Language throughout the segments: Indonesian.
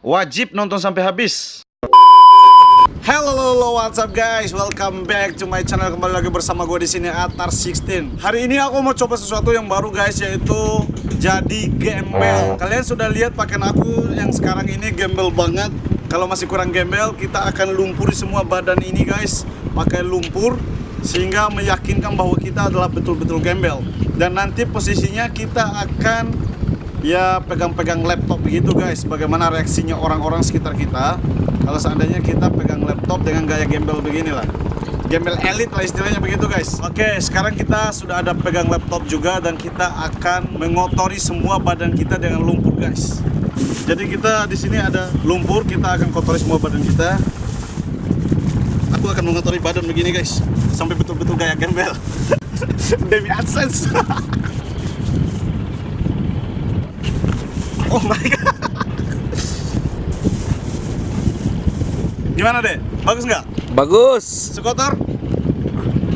wajib nonton sampai habis. Hello, what's up guys? Welcome back to my channel. Kembali lagi bersama gue di sini Atar 16. Hari ini aku mau coba sesuatu yang baru guys, yaitu jadi gembel. Kalian sudah lihat pakaian aku yang sekarang ini gembel banget. Kalau masih kurang gembel, kita akan lumpuri semua badan ini guys, pakai lumpur, sehingga meyakinkan bahwa kita adalah betul-betul gembel. Dan nanti posisinya kita akan ya pegang-pegang laptop begitu guys. Bagaimana reaksinya orang-orang sekitar kita kalau seandainya kita pegang laptop dengan gaya gembel beginilah. Gembel elit lah istilahnya begitu guys. Oke, sekarang kita sudah ada pegang laptop juga, dan kita akan mengotori semua badan kita dengan lumpur guys. Jadi kita di sini ada lumpur, kita akan kotori semua badan kita. Aku akan mengotori badan begini guys, sampai betul-betul gaya gembel. Demi AdSense. Oh my god. Gimana deh? Bagus nggak? Bagus. Sekotor?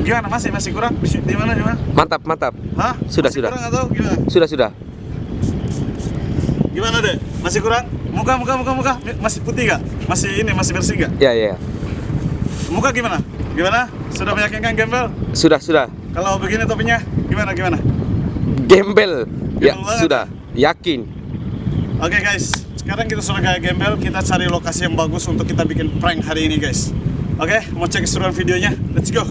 Gimana? Masih kurang? Di mana? Mantap. Hah? Sudah. Kurang atau gimana? Sudah. Gimana deh? Masih kurang? Muka masih putih nggak? Masih bersih nggak? Ya. Muka gimana? Sudah meyakinkan gembel? Sudah. Kalau begini topinya gimana? Gembel. Ya, banget. sudah. Yakin. Oke guys, sekarang kita sudah kayak gembel, kita cari lokasi yang bagus untuk kita bikin prank hari ini guys. Oke, mau cek keseruan videonya? Let's go.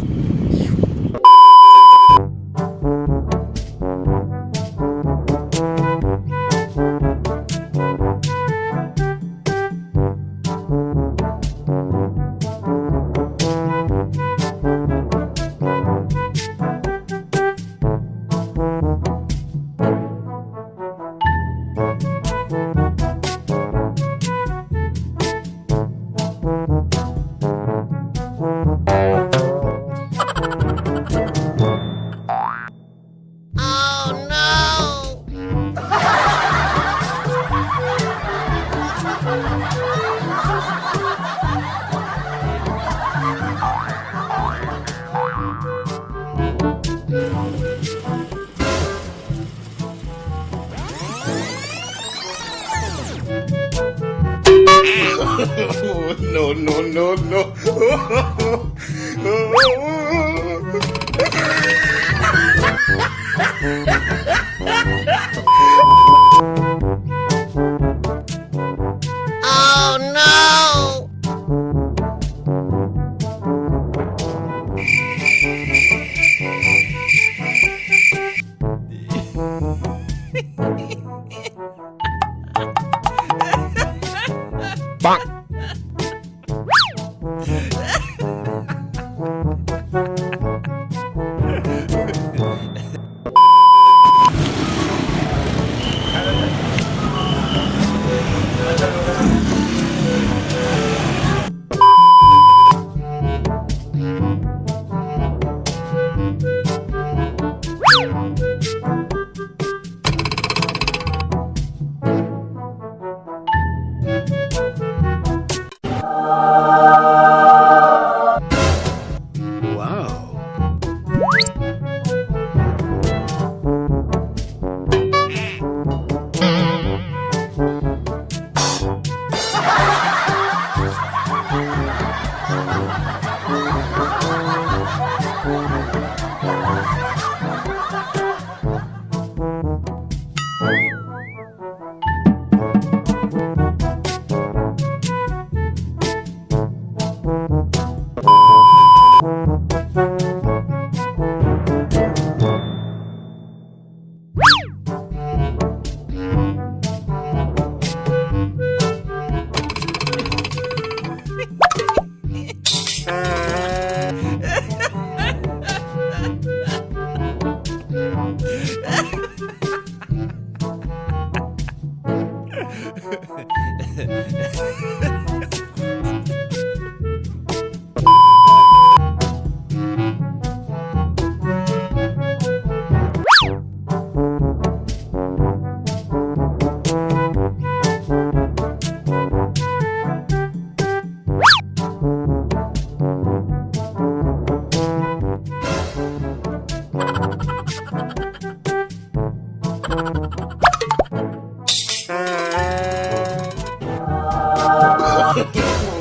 No. Oh no. Bang.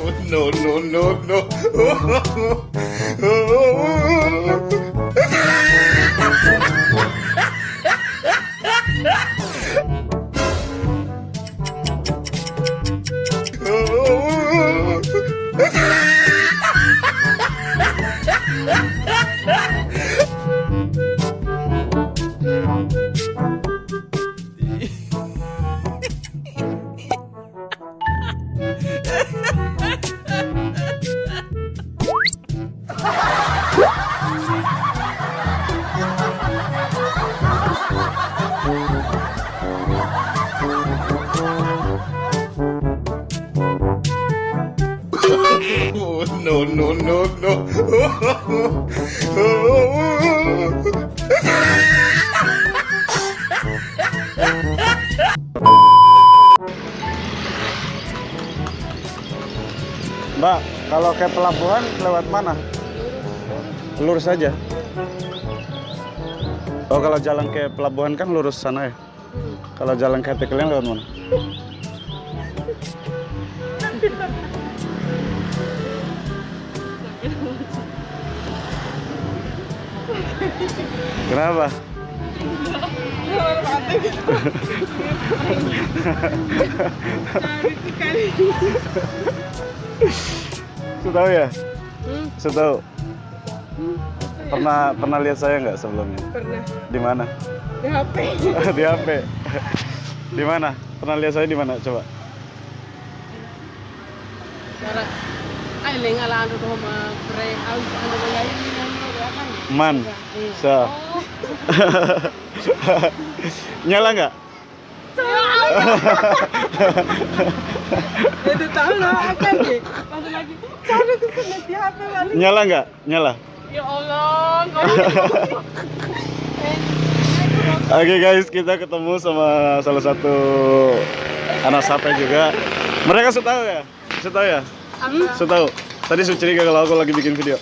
No, no, no, no. No, no, no, no. Mbak, kalau ke pelabuhan lewat mana? Lurus saja. Oh, kalau jalan ke pelabuhan kan lurus sana ya? Kalau jalan ke hati kalian lewat mana? Kenapa? Tahu ya? Tahu. Pernah lihat saya nggak sebelumnya? Pernah. Di mana? Di HP. Di HP. Di mana? Pernah lihat saya di mana? Coba. Cara ay lengalaan ko pre out ano ba yan kan? Man. So. Nyala nggak? Itu tahu lah akan deh. Pas lagi cara kesana di HP balik. Nyala nggak? Nyala. Ya Allah. Oke guys, kita ketemu sama salah satu anak sape juga. Mereka sudah tahu ya? Sudah tahu ya? Sudah tahu. Tadi sudah curiga kalau aku lagi bikin video.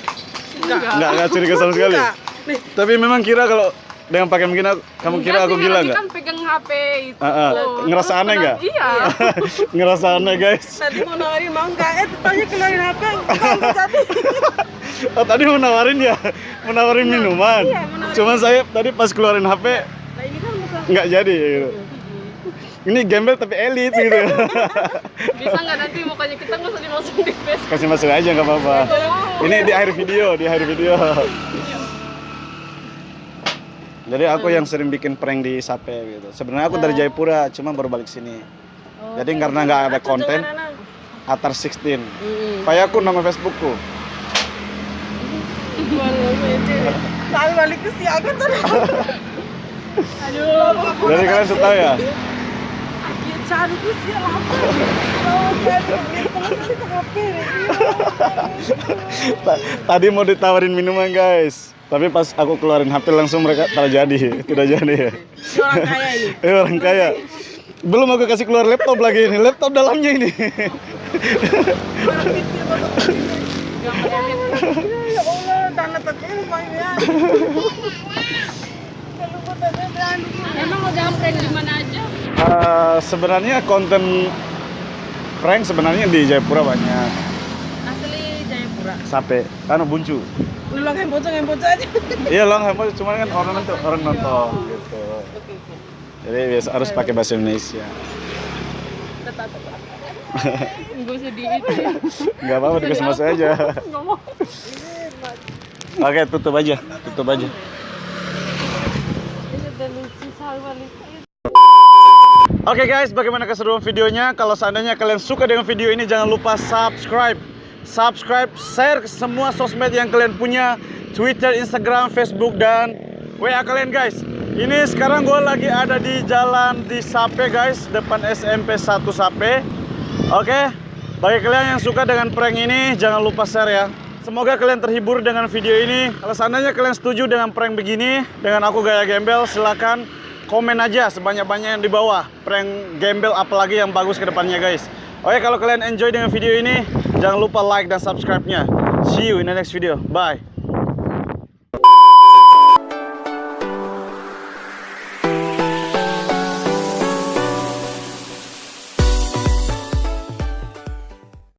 Enggak curiga sama sekali. Nih. Tapi memang kira kalau dengan pakai begini kamu kira aku gila nggak? Kan pegang HP itu. Ngerasa aneh nggak? Iya. Ngerasa aneh guys. Tadi mau nawarin mau nggak? Tanya keluarin HP. Enggak jadi. Oh tadi mau nawarin ya? Mau nawarin minuman. Iya, mau nawarin. Cuman saya tadi pas keluarin HP Nah ini kan bukan. nggak jadi gitu. Ini gembel tapi elit gitu. Bisa nggak nanti mukanya kita nggak usah dimasukin di Facebook. Kasih masuk aja nggak apa-apa. Ini di akhir video, di akhir video. Jadi aku yang sering bikin prank di Sape gitu. Sebenarnya aku dari Jayapura, cuma baru balik sini. Jadi karena nggak ada konten, Atar 16. Kayak aku nama Facebookku. Lalu balik ke siaga tuh. Aduh. Jadi kalian sudah tahu ya? Ya cari ke siaga apa? Oh, Tadi mau ditawarin minuman guys. Tapi pas aku keluarin HP langsung mereka terjadi, tidak jadi ya. Orang kaya ini. Orang kaya. Belum aku kasih keluar laptop lagi ini, laptop dalamnya ini. Ya Allah, tanah terkini ya. Emang mau jangan prank di mana aja? Sebenarnya konten prank sebenarnya di Jayapura banyak. Asli Jayapura. Sape, buncu. Long hembocong aja. Iya long hemo, cuman kan orang nonton gitu. Jadi biasa harus pakai bahasa Indonesia. Gue sedih itu. Nggak apa-apa, dikasih masuk aja. Oke, tutup aja. Oke guys, bagaimana keseruan videonya? Kalau seandainya kalian suka dengan video ini, jangan lupa subscribe, share ke semua sosmed yang kalian punya, Twitter, Instagram, Facebook, dan WA kalian guys. Ini sekarang gue lagi ada di jalan di Sape guys, depan SMP 1 Sape. Oke, bagi kalian yang suka dengan prank ini, jangan lupa share ya. Semoga kalian terhibur dengan video ini. Kalau seandainya kalian setuju dengan prank begini, dengan aku Gaya Gembel, silakan komen aja sebanyak-banyak yang di bawah. Prank gembel apalagi yang bagus ke depannya guys. Oke, kalau kalian enjoy dengan video ini, jangan lupa like dan subscribe-nya. See you in the next video. Bye.